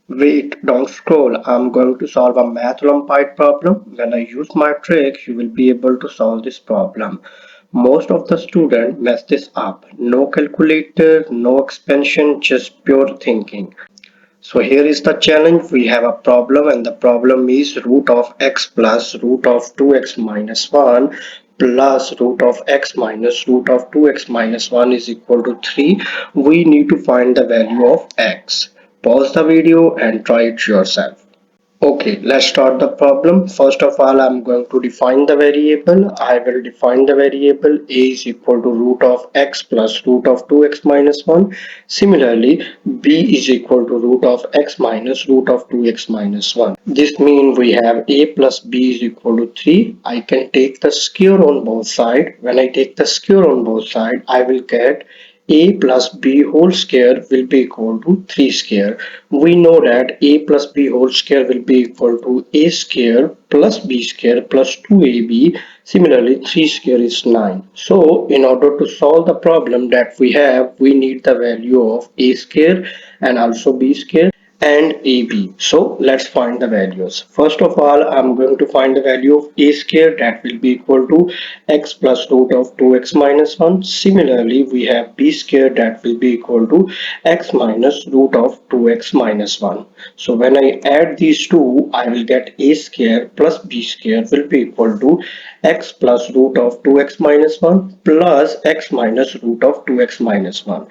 Wait, don't scroll. I'm going to solve a math Olympiad problem. When I use my trick, you will be able to solve this problem. Most of the students mess this up. No calculator, no expansion, just pure thinking. So here is the challenge. We have a problem and the problem is root of x plus root of 2x minus 1 plus root of x minus root of 2x minus 1 is equal to 3. We need to find the value of x. Pause the video and try it yourself. Okay, let's start the problem. First of all, I'm going to define the variable. I will define the variable a is equal to root of x plus root of 2x minus 1. Similarly, b is equal to root of x minus root of 2x minus 1. This means we have a plus b is equal to 3. I can take the square on both sides. When I take the square on both sides, I will get a plus b whole square will be equal to 3 square. We know that a plus b whole square will be equal to a square plus b square plus 2ab. Similarly, 3 square is 9. So, in order to solve the problem that we have, we need the value of a square and also b square and AB. So let's find the values. First of all, I'm going to find the value of a square that will be equal to x plus root of 2x minus 1. Similarly, we have b square that will be equal to x minus root of 2x minus 1. So when I add these two, I will get a square plus b square will be equal to x plus root of 2x minus 1 plus x minus root of 2x minus 1.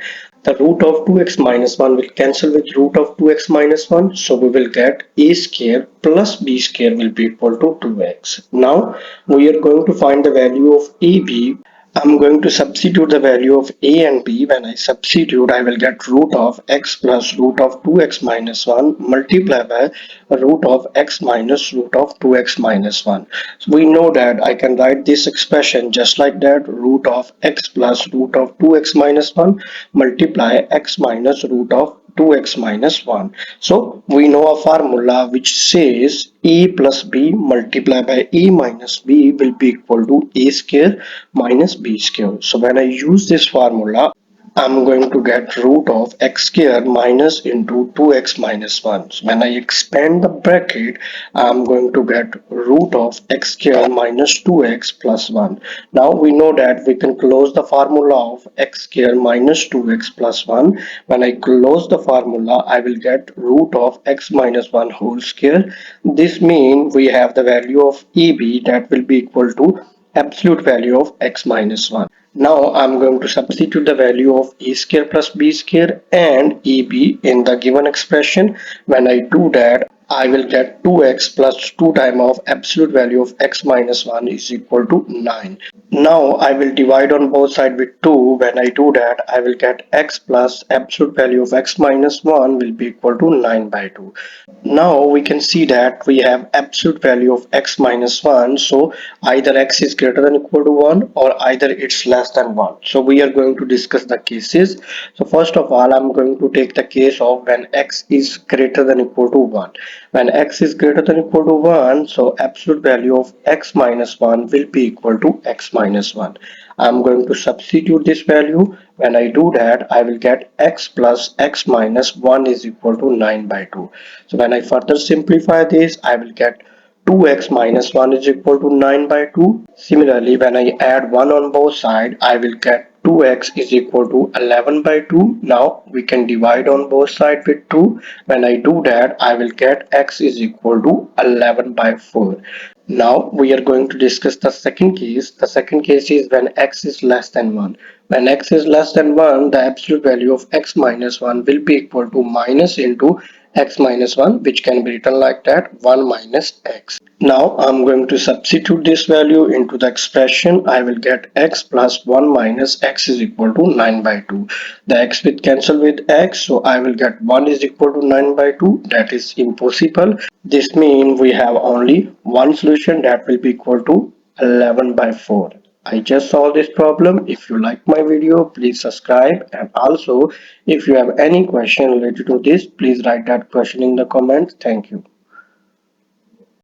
The root of 2x minus 1 will cancel with root of 2x minus 1. So we will get a square plus b square will be equal to 2x. Now we are going to find the value of ab. I'm going to substitute the value of a and b. When I substitute, I will get root of x plus root of 2x minus 1 multiplied by root of x minus root of 2x minus 1. So we know that I can write this expression just like that, root of x plus root of 2x minus 1 multiply x minus root of 2x minus 1. So we know a formula which says a plus b multiplied by a minus b will be equal to a square minus b square. So when I use this formula, I'm going to get root of x square minus into 2x minus 1. So when I expand the bracket, I'm going to get root of x square minus 2x plus 1. Now we know that we can close the formula of x square minus 2x plus 1. When I close the formula, I will get root of x minus 1 whole square. This means we have the value of EB that will be equal to absolute value of x minus 1. Now I'm going to substitute the value of a square plus b square and ab in the given expression. When I do that, I will get 2x plus 2 times of absolute value of x minus 1 is equal to 9. Now I will divide on both sides with 2. When I do that, I will get x plus absolute value of x minus 1 will be equal to 9 by 2. Now we can see that we have absolute value of x minus 1. So either x is greater than equal to 1 or either it's less than 1. So we are going to discuss the cases. So first of all, I'm going to take the case of when x is greater than equal to 1. When x is greater than equal to 1, so absolute value of x minus 1 will be equal to x minus 1. I'm going to substitute this value. When I do that, I will get x plus x minus 1 is equal to 9 by 2. So when I further simplify this, I will get 2x minus 1 is equal to 9 by 2. Similarly, when I add 1 on both sides, I will get 2x is equal to 11 by 2. Now we can divide on both sides with 2. When I do that, I will get x is equal to 11 by 4. Now we are going to discuss the second case. The second case is when x is less than 1. When x is less than 1, the absolute value of x minus 1 will be equal to minus into x minus 1, which can be written like that, 1 minus x. Now I'm going to substitute this value into the expression. I will get x plus 1 minus x is equal to 9 by 2. The x will cancel with x, so I will get 1 is equal to 9 by 2. That is impossible. This means we have only one solution that will be equal to 11 by 4. I just solved this problem. If you like my video, please subscribe, and also if you have any question related to this, please write that question in the comments. Thank you.